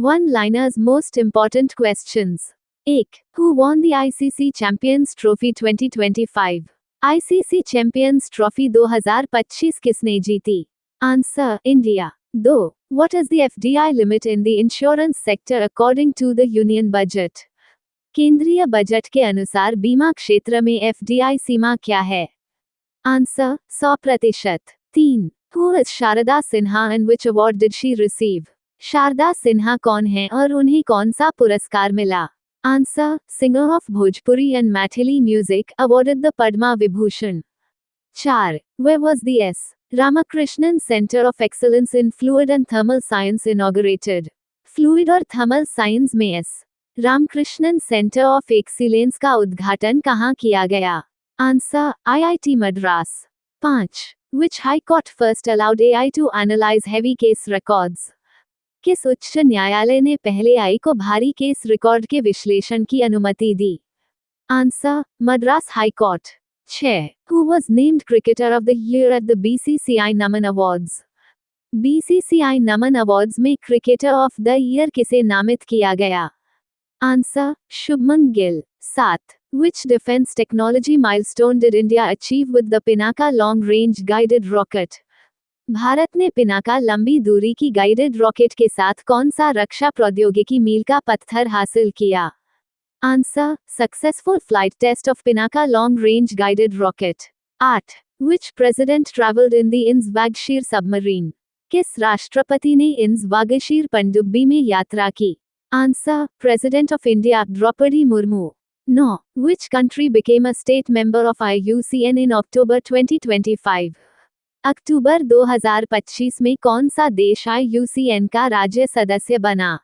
One-liners most important questions. 1. Who won the ICC Champions Trophy 2025? ICC Champions Trophy 2025 किसने जीती? Answer: India. 2. What is the FDI limit in the insurance sector according to the union budget? केंद्रीय budget के अनुसार बीमा क्षेत्र में FDI सीमा क्या है? Answer: 100%. 3. Who is Sharda Sinha and which award did she receive? Sharda Sinha कौन है और उन्हें कौन सा पुरस्कार मिला? Answer: Singer of Bhojpuri and Maithili Music, awarded the Padma Vibhushan. 4. Where was the S. Ramakrishnan Center of Excellence in Fluid and Thermal Science inaugurated? Fluid और thermal science में S. Ramakrishnan centre of excellence का उद्घाटन कहाँ किया गया? Answer: IIT Madras. 5. Which High Court first allowed AI to analyze heavy case records? किस उच्च न्यायालय ने पहले AI को भारी केस रिकॉर्ड के विश्लेषण की अनुमति दी? Answer: Madras high court. 6. Who was named Cricketer of the Year at the BCCI Naman Awards? BCCI Naman awards में क्रिकेटर ऑफ द ईयर किसे नामित किया गया? Answer: Shubman Gill. 7. Which defense technology milestone did India achieve with the Pinaka long range guided rocket? Bharat ने पिनाका लंबी दूरी की guided rocket के साथ कौन सा रक्षा प्रौद्योगिकी मील का पत्थर हासिल किया? Answer: successful flight test of Pinaka long range guided rocket. 8. Which president traveled in the INS Vagsheer submarine? किस राष्ट्रपति ने INS वागशीर पनडुब्बी में यात्रा की? Answer: president of India Droupadi Murmu. 9. Which country became a state member of IUCN in October 2025? अक्टूबर 2025 में कौन सा देश IUCN का राज्य सदस्य बना?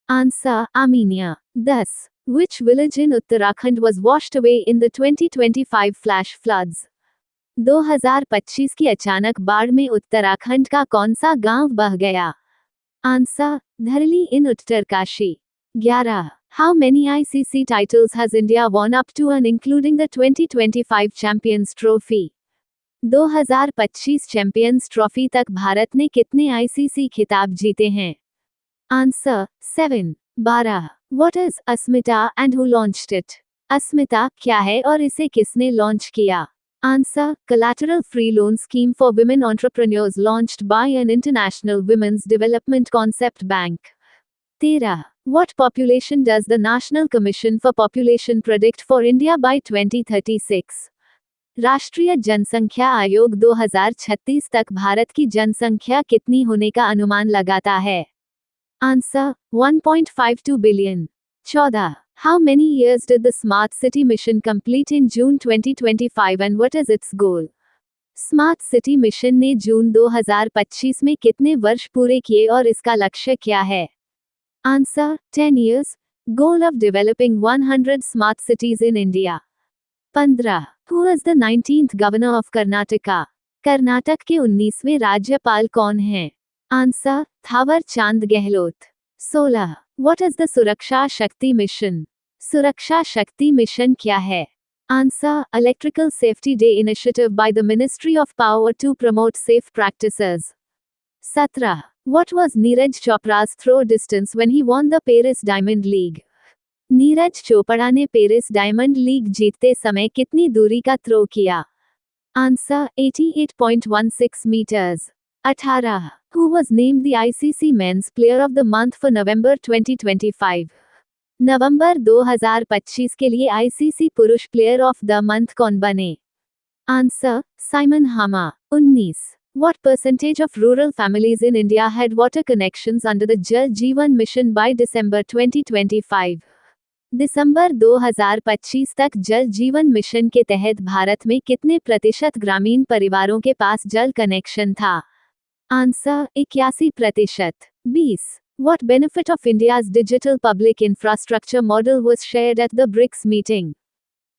Answer: Armenia. 10. Which village in Uttarakhand was washed away in the 2025 flash floods? 2025 की अचानक बाढ़ में उत्तराखंड का कौन सा गांव बह गया? आंसर: धरली इन Uttarkashi. 11. How many ICC titles has India won up to and including the 2025 Champions Trophy? 2025 champions trophy तक भारत ने कितने ICC खिताब जीते हैं? Answer: 7. 12. What is Asmita and who launched it? अस्मिता क्या है और इसे किसने लॉन्च किया? Answer: Collateral Free Loan Scheme for Women Entrepreneurs launched by an International Women's Development Concept Bank. 13. What population does the National Commission for Population predict for India by 2036? राष्ट्रीय जनसंख्या आयोग 2036 तक भारत की जनसंख्या कितनी होने का अनुमान लगाता है? Answer: 1.52 billion. 14. How many years did the Smart City Mission complete in June 2025 and what is its goal? Smart city mission ने जून 2025 में कितने वर्ष पूरे किए और इसका लक्ष्य क्या है? Answer: 10 years. Goal of developing 100 smart cities in India. 15. Who is the 19th governor of Karnataka? Karnataka के 19वें राज्यपाल कौन हैं? आंसर: थावर चांद गहलोत. 16. What is the सुरक्षा शक्ति मिशन? सुरक्षा शक्ति मिशन क्या है? Answer: Electrical Safety Day initiative by the Ministry of Power to promote safe practices. 17. What was Neeraj Chopra's throw distance when he won the Paris Diamond League? Neeraj Chopra ने Paris diamond league जीतते समय कितनी दूरी का throw किया? Answer: 88.16 metres. 18. Who was named the ICC Men's Player of the Month for November 2025? नवंबर 2025 के लिए ICC पुरुष प्लेयर ऑफ द मंथ कौन बने? आंसर: साइमन हामा. 19. What percentage of rural families in India had water connections under the Jal Jeevan Mission by December 2025? दिसंबर 2025 तक जल जीवन mission के तहत भारत में कितने प्रतिशत ग्रामीण परिवारों के पास जल कनेक्शन था? Answer: 81%. 20. What benefit of India's digital public infrastructure model was shared at the BRICS meeting?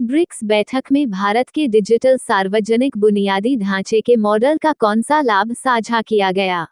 BRICS बैठक में भारत के डिजिटल सार्वजनिक बुनियादी ढांचे के मॉडल का कौन सा लाभ साझा किया गया?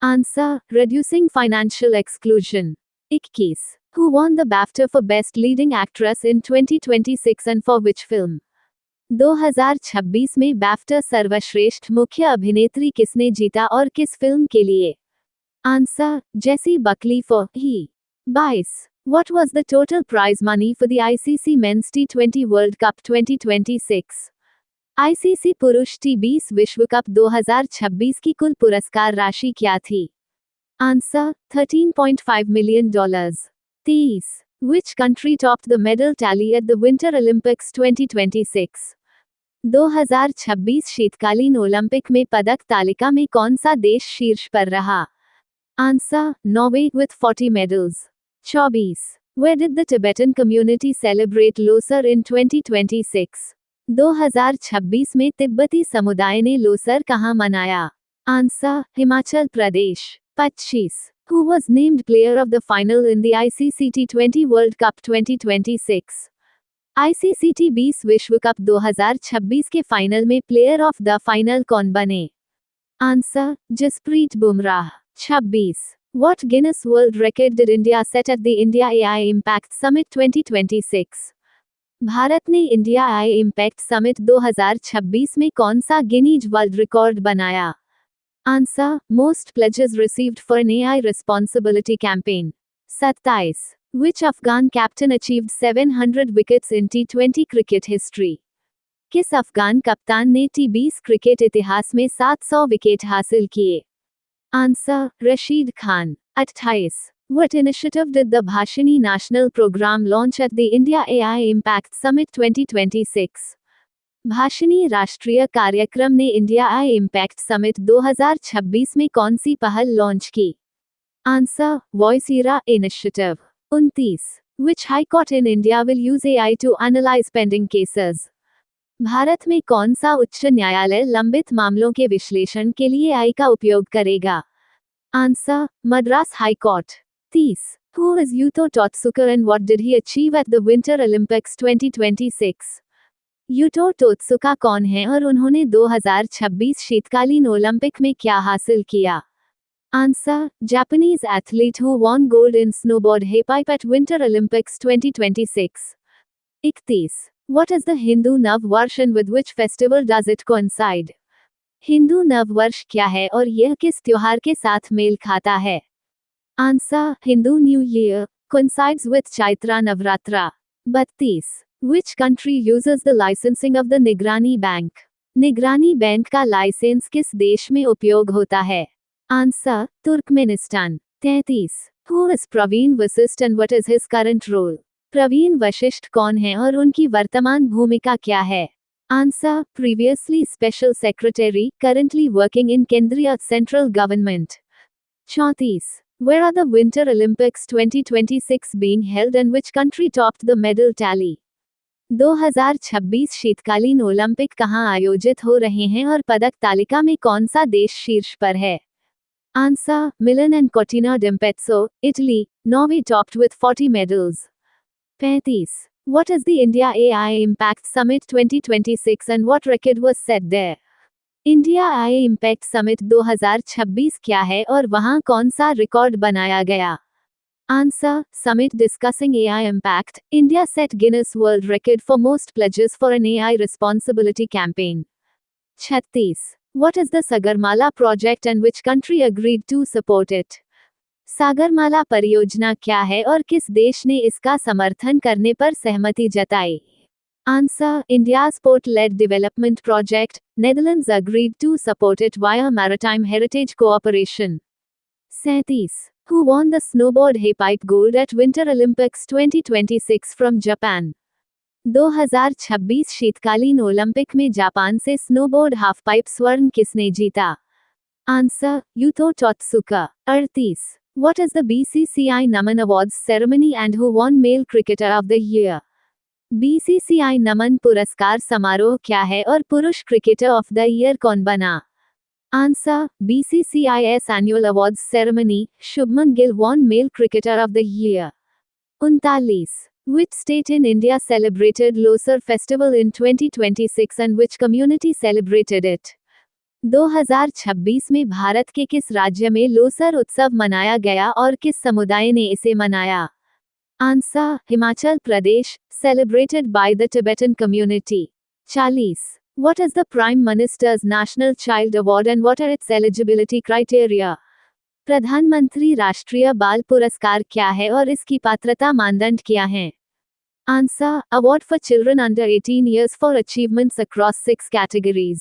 Answer: Reducing Financial Exclusion. 21. Who won the BAFTA for Best Leading Actress in 2026 and for which film? 2026 में BAFTA सर्वश्रेष्ठ मुख्य अभिनेत्री किसने जीता और किस फिल्म के लिए? Answer: Jessie Buckley for he. 22. What was the total prize money for the ICC Men's T20 World Cup 2026? ICC पुरुष टी20 विश्व कप 2026 की कुल पुरस्कार राशि क्या थी? Answer: $13.5 million. 23. Which country topped the medal tally at the Winter Olympics 2026? 2026 शीतकालीन Olympic में पदक तालिका में कौन सा देश शीर्ष पर रहा? Answer: Norway with 40 medals. 24. Where did the Tibetan community celebrate Losar in 2026? 2026 में तिब्बती समुदाय ने लोसर कहाँ मनाया? Answer: Himachal Pradesh. 25. Who was named player of the final in the ICC T20 World Cup 2026? ICC टी20 विश्व कप 2026 के फाइनल में प्लेयर ऑफ द फाइनल कौन बने? Answer: Jasprit Bumrah. 26. What Guinness World Record did India set at the India AI Impact Summit 2026? Bharat ने India AI impact summit 2026 में कौन सा Guinness world record बनाया? Answer: most pledges received for an AI responsibility campaign. 27. Which Afghan captain achieved 700 wickets in T20 cricket history? किस अफगान कप्तान ने टी20 cricket इतिहास में 700 विकेट हासिल किए? Answer: Rashid Khan. 28. What initiative did the Bhashini National Program launch at the India AI Impact Summit 2026? Bhashini राष्ट्रीय कार्यक्रम ने इंडिया आई इम्पैक्ट समिट 2026 में कौन सी पहल लॉन्च की? Answer: voice era initiative. 29. Which High Court in India will use AI to analyze pending cases? Bharat में कौन सा उच्च न्यायालय लंबित मामलों के विश्लेषण के लिए AI का उपयोग करेगा? Answer: Madras high court. 30. Who is Yuto Totsuka and what did he achieve at the Winter Olympics 2026? यूटो टोत्सुका कौन है और उन्होंने 2026 शीतकालीन ओलंपिक में क्या हासिल किया? Answer: Japanese athlete who won gold in snowboard halfpipe at Winter Olympics 2026. 31. What is the Hindu नव वर्ष and with which festival does it coincide? Hindu नव वर्ष क्या है और यह किस त्योहार के साथ मेल खाता है? आंसर: Hindu new year coincides with Chaitra Navratra. 32. Which country uses the licensing of the निगरानी बैंक? निगरानी बैंक का लाइसेंस किस देश में उपयोग होता है? Answer: Turkmenistan. 33. Who is Praveen Vashishtha and what is his current role? Praveen Vashishtha कौन है और उनकी वर्तमान भूमिका क्या है? Answer: previously special secretary, currently working in केंद्रीय central government. 34. Where are the Winter Olympics 2026 being held and which country topped the medal tally? 2026 शीतकालीन ओलंपिक कहां आयोजित हो रहे हैं और पदक तालिका में कौन सा देश शीर्ष पर है? Answer: Milan and Cortina d'Ampezzo, Italy. Norway topped with 40 medals. 35. What is the India AI Impact Summit 2026 and what record was set there? India AI impact summit 2026 क्या है और वहां कौन सा रिकॉर्ड बनाया गया? Answer: Summit discussing AI impact, India set Guinness World Record for most pledges for an AI responsibility campaign. 36. What is the Sagarmala project and which country agreed to support it? Sagarmala परियोजना क्या है और किस देश ने इसका समर्थन करने पर सहमति जताई? Answer: India's port-led development project, Netherlands agreed to support it via maritime heritage cooperation. 37. Who won the snowboard halfpipe gold at Winter Olympics 2026 from Japan? 2026 शीतकालीन ओलंपिक में जापान से स्नोबोर्ड हाफपाइप स्वर्ण किसने जीता? Answer: यूतो टोत्सुका. 38. What is the BCCI Naman Awards ceremony and who won Male Cricketer of the Year? BCCI नमन पुरस्कार समारोह क्या है और पुरुष क्रिकेटर ऑफ द ईयर कौन बना? Answer: BCCI's Annual Awards Ceremony, Shubman Gill won Male Cricketer of the Year. 39. Which state in India celebrated Losar Festival in 2026 and which community celebrated it? 2026 में भारत के किस राज्य में लोसर उत्सव मनाया गया और किस समुदाय ने इसे मनाया? Answer: Himachal Pradesh, celebrated by the Tibetan community. 40. What is the Prime Minister's National Child Award and what are its eligibility criteria? प्रधानमंत्री राष्ट्रीय बाल पुरस्कार क्या है और इसकी पात्रता मानदंड क्या हैं? Answer: award for children under 18 years for achievements across 6 categories.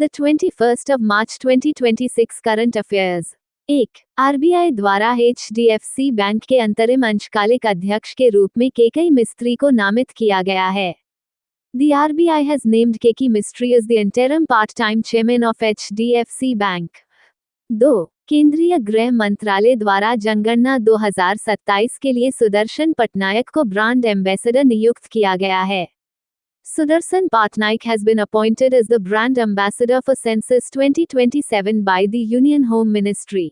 The 21st of March 2026 current affairs. 1. RBI द्वारा HDFC बैंक के अंतरिम अंशकालिक अध्यक्ष के रूप में केके मिस्त्री को नामित किया गया है। The RBI has named Keki Mistry as the interim part-time chairman of HDFC Bank. 2. केंद्रीय गृह मंत्रालय द्वारा जनगणना 2027 के लिए सुदर्शन पटनायक को ब्रांड एम्बेसडर नियुक्त किया गया है। Sudarshan Patnaik has been appointed as the brand ambassador for Census 2027 by the Union Home Ministry.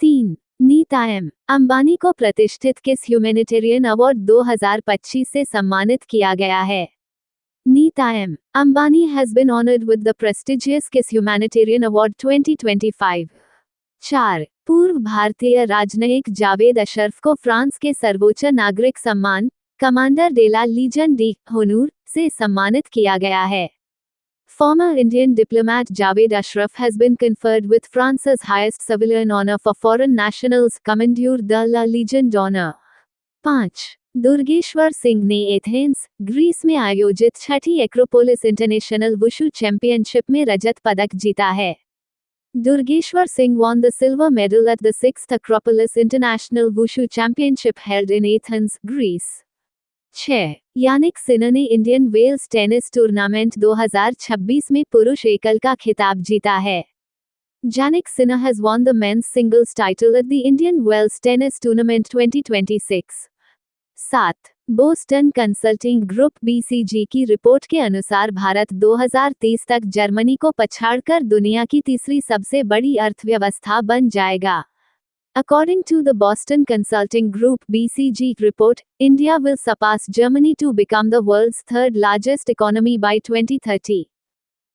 3. Nita M. Ambani को प्रतिष्ठित किस ह्यूमैनिटेरियन अवार्ड 2025 से सम्मानित किया गया है? Nita M. Ambani has been honored with the prestigious KISS Humanitarian Award 2025. 4. पूर्व भारतीय राजनयिक जावेद अशरफ को फ्रांस के सर्वोच्च नागरिक सम्मान Commander de la Legion d'honneur से सम्मानित किया गया है। Former Indian diplomat Javed Ashraf has been conferred with France's highest civilian honor for foreign nationals, Commendure de la Légion d'honneur. 5. Durgeshwar Singh ने एथेंस, ग्रीस में आयोजित छठी एक्रोपोलिस इंटरनेशनल वुशु चैंपियनशिप में रजत पदक जीता है। Durgeshwar Singh won the silver medal at the 6th Acropolis International Wushu Championship held in Athens, Greece. 6. यानिक सिन्हा ने Indian Wales tennis tournament 2026 में पुरुष एकल का खिताब जीता है। Jannik Sinha has won the men's singles title at the Indian Wells Tennis Tournament 2026. 7. Boston consulting group BCG की report के अनुसार भारत 2030 तक जर्मनी को पछाड़कर दुनिया की तीसरी सबसे बड़ी अर्थव्यवस्था बन जाएगा। According to the Boston Consulting Group BCG report, India will surpass Germany to become the world's third largest economy by 2030.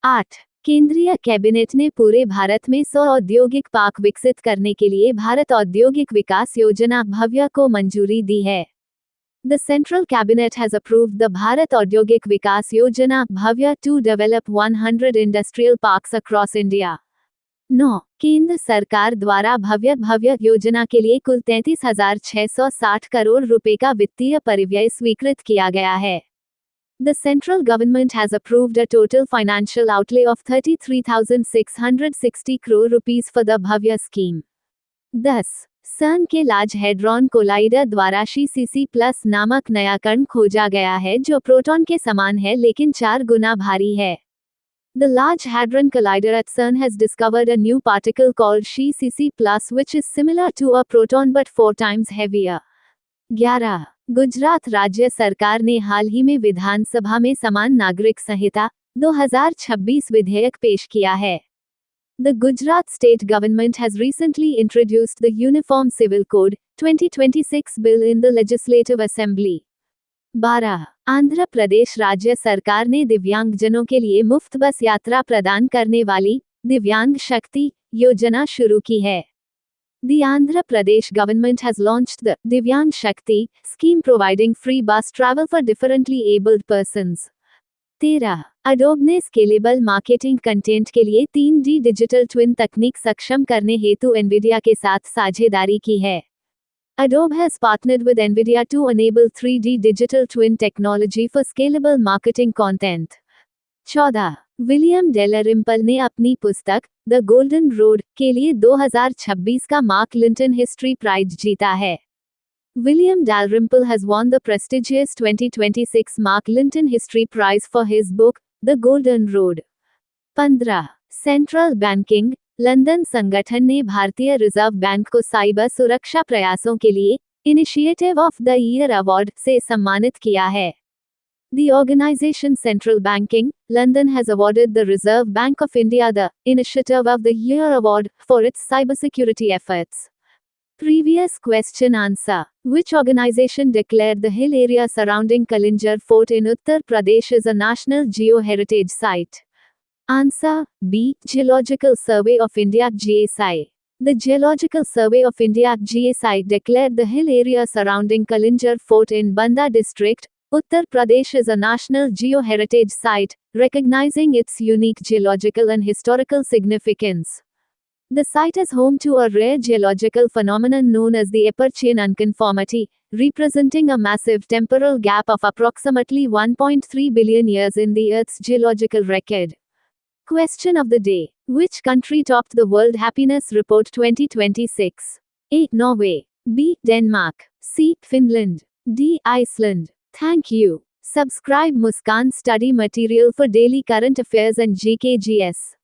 8. केंद्रीय कैबिनेट ने पूरे भारत में 100 औद्योगिक पार्क विकसित करने के लिए भारत औद्योगिक विकास योजना भव्य को मंजूरी दी है। The Central Cabinet has approved the Bharat औद्योगिक विकास योजना भव्य to develop 100 industrial parks across India. 9. केंद्र सरकार द्वारा भव्य योजना के लिए कुल 33,660 करोड़ रुपए का वित्तीय परिव्यय स्वीकृत किया गया है। The central government has approved a total financial outlay of 33,660 crore rupees for the Bhavya scheme. 10. सन के लार्ज हेड्रॉन कोलाइडर द्वारा CCC+ नामक नया कण खोजा गया है जो प्रोटॉन के समान है लेकिन 4 गुना भारी है। The Large Hadron Collider at CERN has discovered a new particle called CCC+, which is similar to a proton but 4 times heavier. 11. Gujarat राज्य सरकार ने हाल ही में विधानसभा में समान नागरिक संहिता 2026 विधेयक पेश किया है। The Gujarat state government has recently introduced the Uniform Civil Code 2026 bill in the Legislative Assembly. 12. Andhra Pradesh राज्य सरकार ने दिव्यांगजनों के लिए मुफ्त बस यात्रा प्रदान करने वाली दिव्यांग शक्ति योजना शुरू की है। The Andhra Pradesh government has launched the Divyang Shakti scheme providing free bus travel for differently abled persons. 13. Adobe ने स्केलेबल मार्केटिंग कंटेंट के लिए 3D डिजिटल ट्विन तकनीक सक्षम करने हेतु NVIDIA के साथ साझेदारी की है। Adobe has partnered with NVIDIA to enable 3D digital twin technology for scalable marketing content. 14. William Dalrymple ने अपनी पुस्तक द गोल्डन रोड के लिए 2026 का मार्क लिंटन हिस्ट्री प्राइज जीता है। William Dalrymple has won the prestigious 2026 Mark Linton History Prize for his book, The Golden Road. 15. Central banking London संगठन ने भारतीय रिजर्व बैंक को साइबर सुरक्षा प्रयासों के लिए initiative of the year award से सम्मानित किया है। The organization Central Banking, London has awarded the Reserve Bank of India the Initiative of the Year Award for its cybersecurity efforts. Previous question answer. Which organization declared the hill area surrounding Kalinjar Fort in Uttar Pradesh as a National Geo-Heritage Site? Answer B. Geological Survey of India GSI. The Geological Survey of India GSI declared the hill area surrounding Kalinjar Fort in Banda district, Uttar Pradesh is a National Geo-Heritage Site, recognizing its unique geological and historical significance. The site is home to a rare geological phenomenon known as the Eperchean unconformity, representing a massive temporal gap of approximately 1.3 billion years in the Earth's geological record. Question of the day. Which country topped the World Happiness Report 2026? A. Norway. B. Denmark. C. Finland. D. Iceland. Thank you. Subscribe Muskan Study Material for daily current affairs and GKGS.